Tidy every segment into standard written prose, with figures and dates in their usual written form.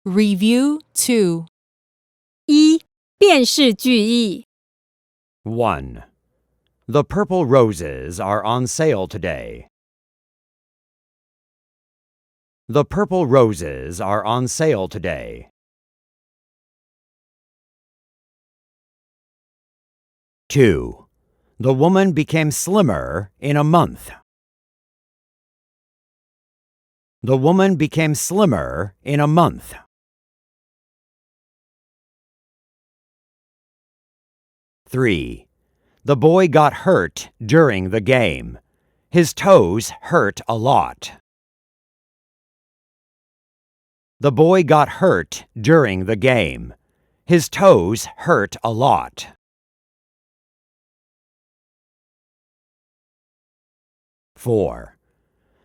Review 2. 一、辨识句意。 1. The purple roses are on sale today. The purple roses are on sale today. 2. The woman became slimmer in a month. The woman became slimmer in a month. 3. The boy got hurt during the game. His toes hurt a lot. The boy got hurt during the game. His toes hurt a lot. 4.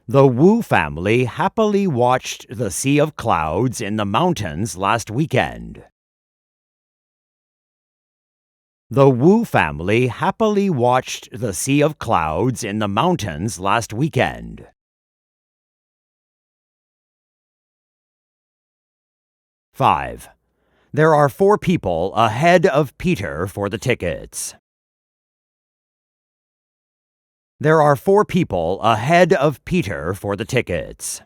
The Wu family happily watched the sea of clouds in the mountains last weekend. The Wu family happily watched the sea of clouds in the mountains last weekend. 5. There are 4 people ahead of Peter for the tickets. There are 4 people ahead of Peter for the tickets.